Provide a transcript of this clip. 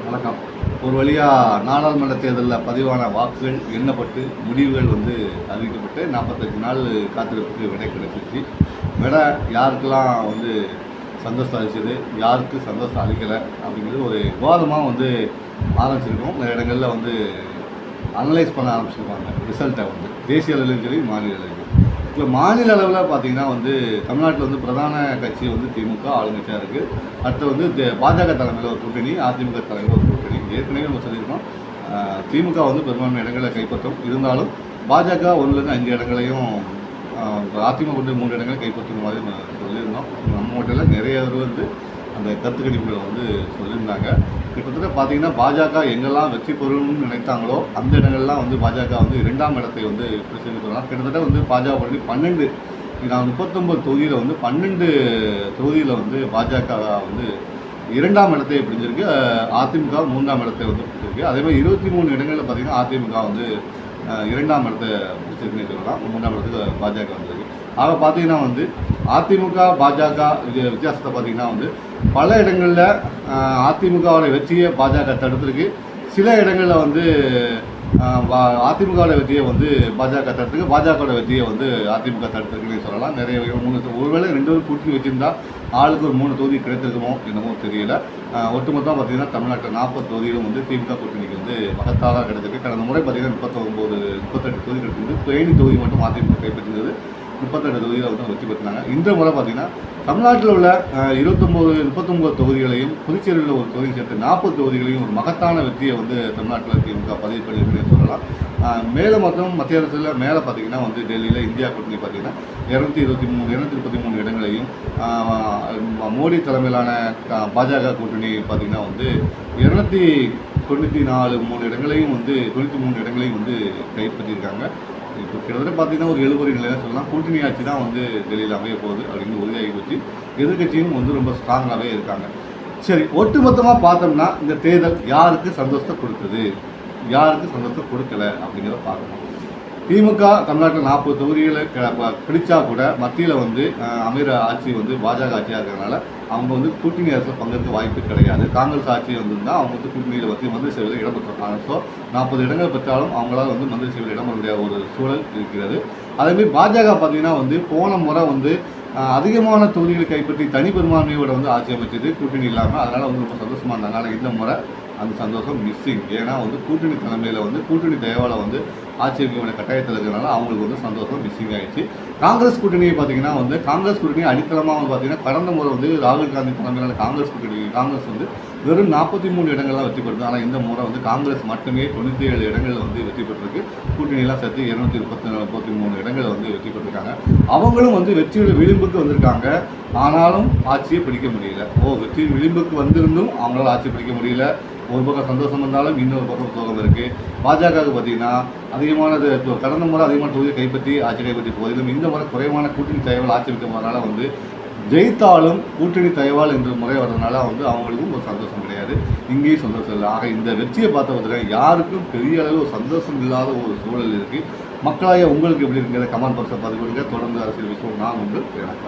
வணக்கம். ஒரு வழியாக நாடாளுமன்ற தேர்தலில் பதிவான வாக்குகள் எண்ணப்பட்டு முடிவுகள் அறிவிக்கப்பட்டு 45 நாள் காத்திருப்புக்கு விடை கிடைச்சிச்சு. விடை யாருக்கெல்லாம் சந்தோஷம் அளிச்சது, யாருக்கு சந்தோஷம் அளிக்கலை அப்படிங்கிறது ஒரு விவாதமாக ஆரம்பிச்சிருக்கோம். நிறைய இடங்களில் அனலைஸ் பண்ண ஆரம்பிச்சிருப்பாங்க ரிசல்ட்டை தேசிய அளவிலும் சரி மாநில அளவிலும். இப்போ மாநில அளவில் பார்த்திங்கன்னா தமிழ்நாட்டில் பிரதான கட்சி திமுக ஆளுங்கட்சியாக இருக்குது. அடுத்து பாஜக தலைமையில் ஒரு கூட்டணி, அதிமுக தலைமையில் ஒரு கூட்டணி. ஏற்கனவே நம்ம சொல்லியிருக்கோம், திமுக பெரும்பான்மை இடங்களை கைப்பற்றும். இருந்தாலும் பாஜக 1லேருந்து 5 இடங்களையும், அதிமுக 3 இடங்களை கைப்பற்றும் மாதிரி சொல்லியிருந்தோம். நம்ம மட்டும் நிறைய பேர் அந்த கருத்து கணிப்புகளை சொல்லியிருந்தாங்க. கிட்டத்தட்ட பார்த்திங்கன்னா பாஜக எங்கெல்லாம் வெற்றி பெறணும்னு நினைத்தாங்களோ அந்த இடங்கள்லாம் பாஜக 2ஆம் இடத்தை பிடிச்சிருக்கு சொல்லலாம். கிட்டத்தட்ட பாஜக 12 39 தொகுதியில் 12 தொகுதியில் பாஜக 2ஆம் இடத்தை பிடிச்சிருக்கு. அதிமுக 3ஆம் இடத்தை பிடிச்சிருக்கு. அதேமாதிரி 23 இடங்களில் பார்த்திங்கன்னா அதிமுக 2ஆம் இடத்தை பிடிச்சிருக்குன்னு சொல்லலாம். 3ஆம் இடத்துக்கு பாஜக வந்திருக்கு. ஆக பார்த்திங்கன்னா அதிமுக பாஜக வித்தியாசத்தை பார்த்திங்கன்னா பல இடங்களில் அதிமுகவோட வெற்றியை பாஜக தடுத்துருக்கு. சில இடங்களில் அதிமுகவோட வெற்றியை பாஜக தடுத்துருக்கு, பாஜகவோட வெற்றியை அதிமுக தடுத்துருக்குன்னு சொல்லலாம். நிறைய ஒருவேளை 2 பேரும் கூட்டணி வச்சுருந்தா ஆளுக்கு ஒரு 3 தொகுதி கிடைத்திருக்குமோ என்னமோ தெரியல. ஒட்டுமொத்தம் பார்த்திங்கன்னா தமிழ்நாட்டில் 40 தொகுதிகளும் திமுக கூட்டணிக்கு மகத்தாக கிடைச்சிருக்கு. கடந்த முறை பார்த்திங்கன்னா 38 தொகுதி கிடைச்சிருந்து. தேனி தொகுதி மட்டும் அதிமுக கைப்பற்றிருந்தது. 38 தொகுதியில் வெற்றி பெற்றாங்க. இந்த முறை பார்த்திங்கன்னா தமிழ்நாட்டில் உள்ள 39 தொகுதிகளையும், புதுச்சேரியில் ஒரு தொகுதி சேர்த்து 40 தொகுதிகளையும் ஒரு மகத்தான வெற்றியை தமிழ்நாட்டில் திமுக பதிவு பண்ணியிருக்குன்னு சொல்லலாம். மேலே மத்திய அரசில் மேலே பார்த்திங்கன்னா டெல்லியில் இந்தியா கூட்டணி பார்த்திங்கன்னா 233 இடங்களையும், மோடி தலைமையிலான பாஜக கூட்டணி பார்த்திங்கன்னா 294 இடங்களையும் 93 இடங்களையும் கைப்பற்றியிருக்காங்க. இப்போ கிட்டத்தட்ட பார்த்திங்கன்னா ஒரு 70 நிலையாக சொல்லலாம். கூட்டணி ஆட்சி தான் டெல்லியில் அமைய போகுது அப்படின்னு உறுதியாகி போச்சு. எதிர்கட்சியும் ரொம்ப ஸ்ட்ராங்காகவே இருக்காங்க. சரி, ஒட்டுமொத்தமாக பார்த்தோம்னா இந்த தேர்தல் யாருக்கு சந்தோஷத்தை கொடுக்குது, யாருக்கு சந்தோஷத்தை கொடுக்கலை அப்படிங்கிறத பார்க்கணும். திமுக தமிழ்நாட்டில் 40 தொகுதிகளை பிடிச்சா கூட மத்தியில் அமைகிற ஆட்சி பாஜக ஆட்சியாக இருக்கிறதுனால அவங்க கூட்டணி அரசில் பங்கேற்க வாய்ப்பு கிடையாது. காங்கிரஸ் ஆட்சி வந்திருந்தால் அவங்க கூட்டணியில் மந்திரி சேவையில் இடம் பெற்றிருக்காங்க. ஸோ 40 இடங்கள் பெற்றாலும் அவங்களால மந்திரி சேவையில் இடம் பெற முடியாத ஒரு சூழல் இருக்கிறது. அதேமாதிரி பாஜக பார்த்திங்கன்னா போன முறை அதிகமான தொகுதிகளை கைப்பற்றி தனி பெரும்பான்மையோட ஆட்சி அமைச்சது கூட்டணி இல்லாமல். அதனால் ரொம்ப சந்தோஷமாக இருந்தாங்க. ஆனால் இந்த முறை அந்த சந்தோஷம் மிஸ்ஸிங். ஏன்னா கூட்டணி தலைமையில் கூட்டணி தயவால் ஆட்சி அமைக்க கட்டாயத்தில் இருக்கிறதுனால அவங்களுக்கு சந்தோஷம் மிஸ்ஸிங் ஆகிடுச்சு. காங்கிரஸ் கூட்டணியை பார்த்திங்கன்னா காங்கிரஸ் கூட்டணி அடித்தளமாக பார்த்திங்கன்னா கடந்த முறை ராகுல் காந்தி தலைமையிலான காங்கிரஸ் கூட்டணி வெறும் 43 இடங்கள்லாம் வெற்றி பெறுது. ஆனால் இந்த முறை காங்கிரஸ் மட்டுமே 97 இடங்களில் வெற்றி பெற்றிருக்கு. கூட்டணியெல்லாம் சேர்த்து 233 இடங்களில் வெற்றி பெற்றிருக்காங்க. அவங்களும் வெற்றியோட விளிம்புக்கு வந்திருக்காங்க. ஆனாலும் ஆட்சியை பிடிக்க முடியல. வெற்றி விளிம்புக்கு வந்திருந்தும் அவங்களால ஆட்சி பிடிக்க முடியல. ஒரு பக்கம் சந்தோஷம் இருந்தாலும் இன்னொரு பக்கம் சோகம் இருக்குது. பாஜகவுக்கு பார்த்திங்கன்னா கடந்த முறை அதிகமான தொகுதியை கைப்பற்றி ஆட்சி கைப்பற்றி போதிலும் இந்த முறை குறைவான கூட்டணி தயவால் ஆட்சி அமைக்க போகிறதுனால ஜெயித்தாலும் கூட்டணி தயவால் என்ற முறை வர்றதுனால அவங்களுக்கும் ஒரு சந்தோஷம் கிடையாது. இங்கேயும் சந்தோஷம் இல்லை. ஆக இந்த வெற்றியை பார்த்தவங்க யாருக்கும் பெரிய அளவு ஒரு சந்தோஷம் இல்லாத ஒரு சூழல் இருக்குது. மக்களாக உங்களுக்கு எப்படி இருக்கிற கமெண்ட் பாக்ஸை பதிவு கொடுங்க. தொடர்ந்து அரசியல் விஷயம் நான் எனக்கு